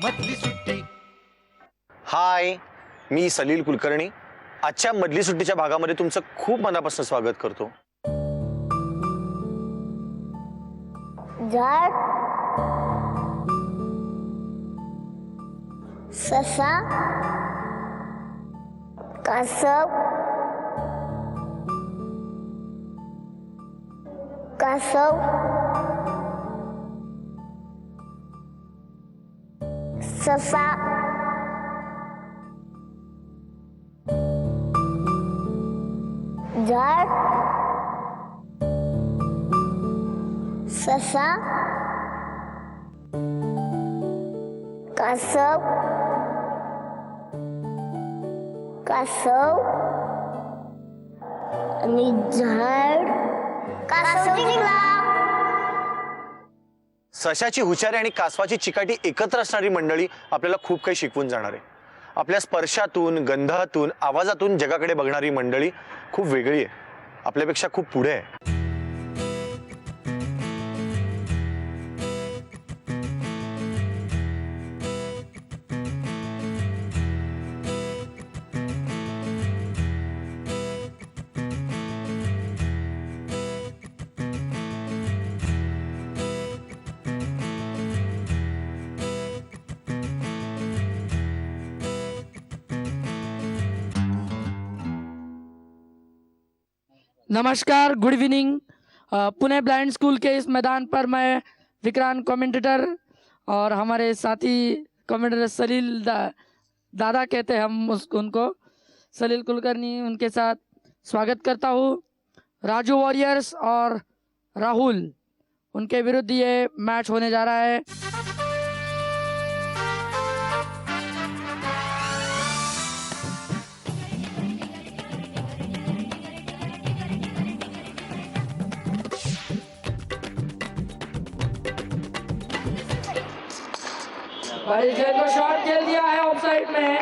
मधली सुट्टी. हाय, मी सलील कुलकर्णी. आजच्या मधली सुट्टीच्या भागामध्ये तुमचं खूप मनापासून स्वागत करतो. झाड, ससा, कासव, कासव, ससा, झाड, ससा, कासव, कासव आणि झाड. कासव जिंकला. सशाची हुशारी आणि कासवाची चिकाटी एकत्र असणारी मंडळी आपल्याला खूप काही शिकवून जाणार आहे. आपल्या स्पर्शातून, गंधातून, आवाजातून जगाकडे बघणारी मंडळी खूप वेगळी आहे, आपल्यापेक्षा खूप पुढे आहे. नमस्कार, good evening. Pune blind school के इस मैदान पर मैं विक्रांत कमेंटेटर और हमारे साथी कमेंटेटर सलील दादा कहते हैं हम उनको सलील कुलकर्णी, उनके साथ स्वागत करता हूँ. राजू वॉरियर्स और राहुल, उनके विरुद्ध ये मैच होने जा रहा है. भाई गेंद को शॉट खेल दिया है ऑफ साइड में,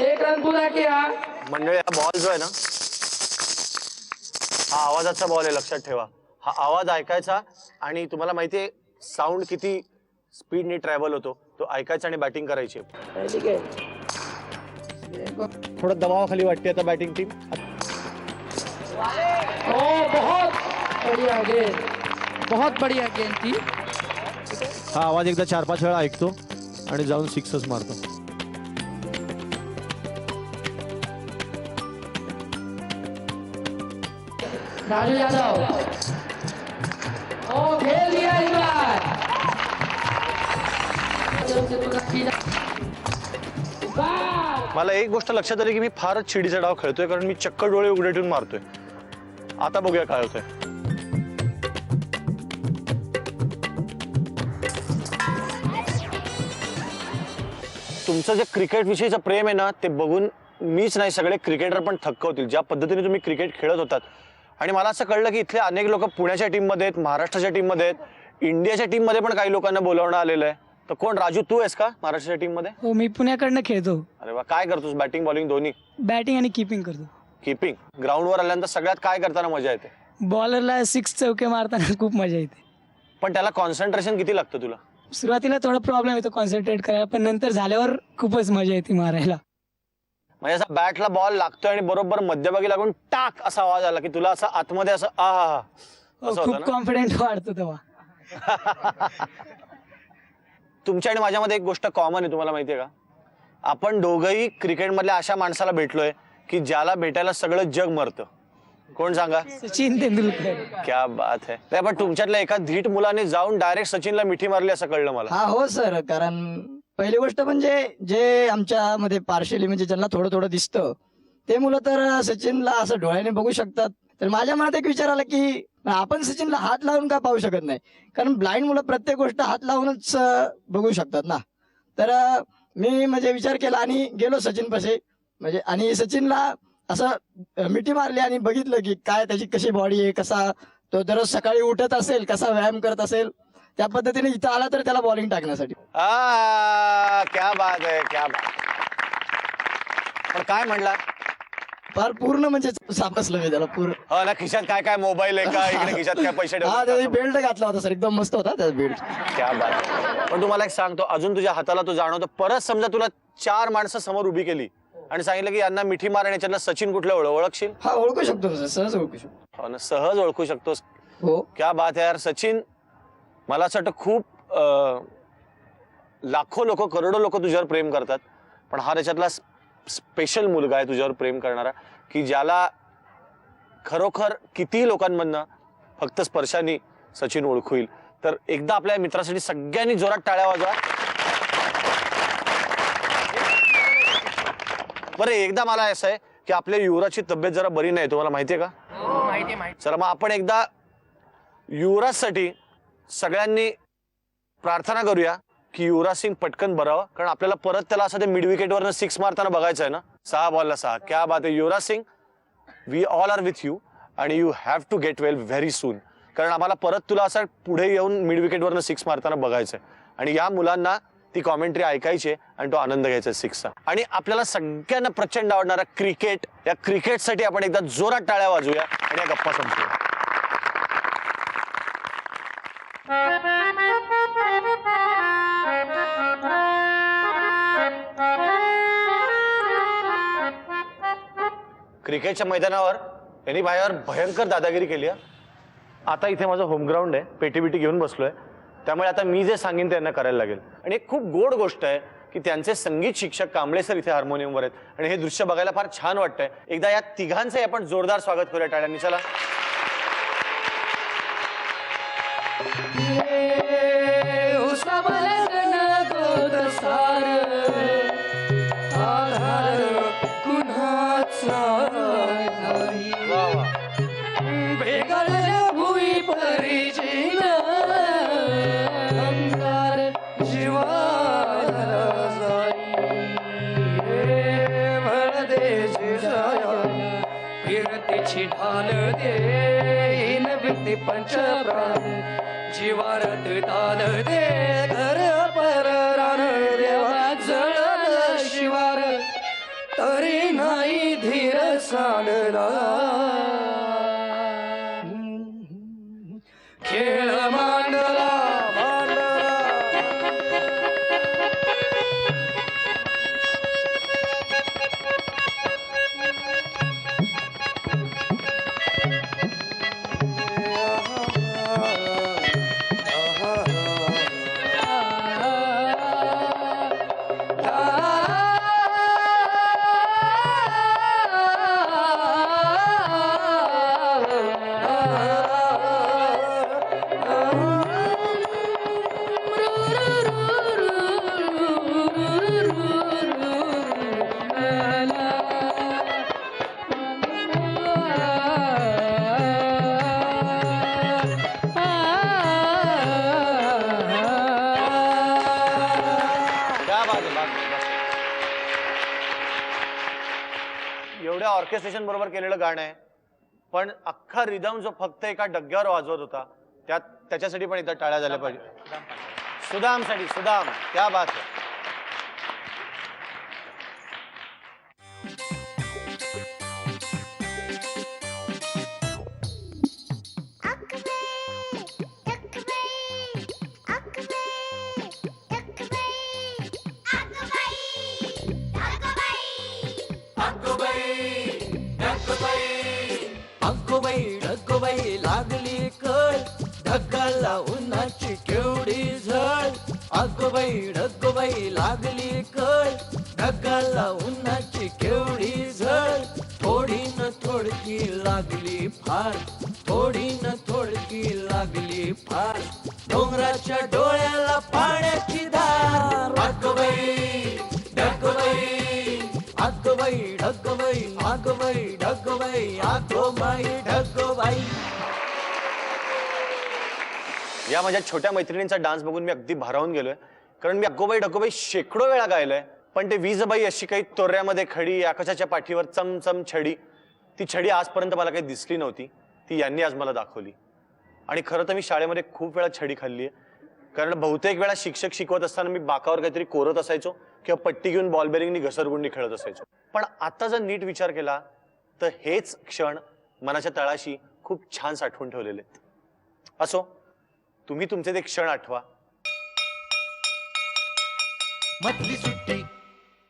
1 रन पूरा किया. मंडळी, हा बॉल जो आहे ना, हा आवाजाचा बॉल आहे, लक्षात ठेवा. हा आवाज ऐकायचा आणि तुम्हाला माहिती आहे साऊंड किती स्पीडने ट्रॅव्हल होतो, तो ऐकायचा आणि बॅटिंग करायची. ठीक है. थोडं दबावाखाली वाटते आता बॅटिंग टीम. बहुत बढ़िया गेंद, बहुत बढ़िया गेंद थी. हा आवाज एकदा 4-5 वेळा ऐकतो आणि जाऊन सिक्सच मारतो. राजू यादव, ओ खेल दिया इस बार. मला एक गोष्ट लक्षात आली की मी फारच चिडीचा डाव खेळतोय, कारण मी चक्क डोळे उघडे ठेवून मारतोय. आता बघूया काय होतंय. तुमचं जे क्रिकेट विषयीचं प्रेम आहे ना, ते बघून मीच नाही, सगळे क्रिकेटर पण थक्क होतील, ज्या पद्धतीने तुम्ही क्रिकेट खेळत होतात. आणि मला असं कळलं की इथले अनेक लोक पुण्याच्या टीममध्ये आहेत, महाराष्ट्राच्या टीममध्ये आहेत, इंडियाच्या टीममध्ये पण काही लोकांना बोलावणं आलेलं आहे. तर कोण, राजू तू आहेस का महाराष्ट्राच्या टीममध्ये? हो, मी पुण्याकडनं खेळतो. अरे वा, काय करतोस? बॅटिंग बॉलिंग दोन्ही? बॅटिंग आणि कीपिंग करतो. कीपिंग. ग्राउंडवर आल्यानंतर सगळ्यात काय करताना मजा येते? बॉलरला 6 चौके मारताना खूप मजा येते. पण त्याला कॉन्सन्ट्रेशन किती लागतं तुला? सुरुवातीला थोडा प्रॉब्लेम येतो कॉन्सन्ट्रेट करायला, पण नंतर झाल्यावर खूपच मजा येते मारायला. म्हणजे असा बॅटला बॉल लागतोय आणि बरोबर मध्यभागी लागून टाक असा आवाज आला की तुला असं आतमध्ये असं आहा असं होतं खूप ना? कॉन्फिडेंट वाटतो तेव्हा. तुमच्या आणि माझ्यामध्ये एक गोष्ट कॉमन आहे, तुम्हाला माहितीये का? आपण दोघंही क्रिकेटमधल्या अशा माणसाला भेटलोय की ज्याला भेटायला सगळं जग मरतं. कोण सांगा? सचिन तेंडुलकर. क्या बात है. नाही, पण तुमच्यातल्या एका धीट मुलाने जाऊन डायरेक्ट सचिनला मिठी मारली असं कळलं मला. हा, हो सर. कारण पहिली गोष्ट म्हणजे जे आमच्यामध्ये पार्शली म्हणजे ज्यांना थोडं थोडं दिसतं ते मुलं तर सचिनला असं डोळ्याने बघू शकतात. तर माझ्या मनात एक विचार आला की आपण सचिनला हात लावून का पाहू शकत नाही, कारण ब्लाइंड मुलं प्रत्येक गोष्ट हात लावूनच बघू शकतात ना. तर मी म्हणजे विचार केला आणि गेलो सचिन पाशी, म्हणजे आणि सचिनला असं मिठी मारली आणि बघितलं की काय त्याची कशी बॉडी आहे, कसा तो दररोज सकाळी उठत असेल, कसा व्यायाम करत असेल, त्या पद्धतीने इथं आला तर त्याला बॉलिंग टाकण्यासाठी. क्या बात आहे, क्या बात. पण काय म्हणला? फार पूर्ण म्हणजे सापसलं मी त्याला पूर्ण. हा ना, खिशात काय काय मोबाईल आहे का, इकडे खिशात काय पैसे हा ठेवले त्याचा बेल्ट घातला होता सर, एकदम मस्त होता त्याचा बेल्ट. क्या बात आहे. पण तुम्हाला एक सांगतो, अजून तुझ्या हाताला तो जाणवतो. परत समजा तुला 4 माणसं समोर उभी केली आणि सांगितलं की यांना मिठी मार आणि याच्यातलं सचिन कुठलं ओळखशील? हा ओळखू शकतो सर, सहज ओळखू शकतो. हो ना, सहज ओळखू शकतोस. हो क्या बात आहे यार सचिन. मला असं वाटतं खूप लाखो लोक, करोडो लोक तुझ्यावर प्रेम करतात, पण हा त्याच्यातला स्पेशल मुलगा आहे तुझ्यावर प्रेम करणारा, की ज्याला खरोखर कितीही लोकांमधनं फक्त स्पर्शाने सचिन ओळखू येईल. तर एकदा आपल्या मित्रासाठी सगळ्यांनी जोरात टाळ्या वाजवा. बरं, एकदा मला असं आहे की आपल्या युवराजची तब्येत जरा बरी नाही, तुम्हाला माहितीये का? चला मग आपण एकदा युवराजसाठी सगळ्यांनी प्रार्थना करूया की युवराज सिंग पटकन बरावं, कारण आपल्याला परत त्याला असं ते मिड विकेटवरनं 6 मारताना बघायचं आहे ना. 6 बॉलला 6. क्या बात आहे Yuvraj Singh, we all are with you आणि you have to get well very soon, कारण आम्हाला परत तुला असं पुढे येऊन मिड विकेटवरनं 6 मारताना बघायचंय आणि या मुलांना ती कॉमेंट्री ऐकायची आणि तो आनंद घ्यायचा 6चा. आणि आपल्याला सगळ्यांना प्रचंड आवडणारा क्रिकेट, या क्रिकेटसाठी आपण एकदा जोरात टाळ्या वाजूया आणि या गप्पा संपवूया. क्रिकेटच्या मैदानावर यांनी बाहेर भयंकर दादागिरी केली आहे. आता इथे माझं होम ग्राउंड आहे, पेटी बिटी घेऊन बसलोय, त्यामुळे आता मी जे सांगेन त्यांना करायला लागेल. आणि एक खूप गोड गोष्ट आहे की त्यांचे संगीत शिक्षक कांबळे सर इथे हार्मोनियमवर आहेत आणि हे दृश्य बघायला फार छान वाटतंय. एकदा या तिघांचे आपण जोरदार स्वागत करूया टाळ्यांनी. चला. वा वा. ढाल दे पंच जीवारत ताल दे घर पर रान देवा जळ शिवार तरी नाही धीर सानला खेळ मांडला एवढ्या ऑर्केस्ट्रेशन बरोबर केलेलं गाणं आहे, पण अख्खा रिदम जो फक्त एका डग्ग्यावर वाजवत होता त्याच्यासाठी पण एकदा टाळ्या झाल्या पाहिजे. सुदामसाठी. सुदाम, क्या बात आहे. ढगबाई लागली कळ ढगाला उन्हाची केवढी झळ. अगबाई ढगबाई लागली कळ ढगाला उन्हाची केवढी झळ. थोडी न थोडकी लागली फार, थोडी न थोडकी लागली फार. डोंगराच्या डोळ्याला पाण्याची धार. अगबाई ढगबाई अगबाई ढगबाई अगबाई ढगबाई अगोबाई ढगबाई. या माझ्या छोट्या मैत्रिणींचा डान्स बघून मी अगदी भारावून गेलोय, कारण मी अगोबाई ढगोबाई शेकडो वेळा गायलंय, पण ते वीजबाई अशी काही तोऱ्यामध्ये खडी, आकाशाच्या पाठीवर चमचम छडी, ती छडी आजपर्यंत मला काही दिसली नव्हती. ती यांनी आज मला दाखवली. आणि खरं तर मी शाळेमध्ये खूप वेळा छडी खाल्ली आहे, कारण बहुतेक वेळा शिक्षक शिकवत असताना मी बाकावर काहीतरी कोरत असायचो किंवा पट्टी घेऊन बॉल बेरिंगनी घसरगुंडी खेळत असायचो. पण आता जर नीट विचार केला तर हेच क्षण मनाच्या तळाशी खूप छान साठवून ठेवलेले आहेत. असो, तुम्ही तुमचे ते क्षण आठवा. मधली सुट्टी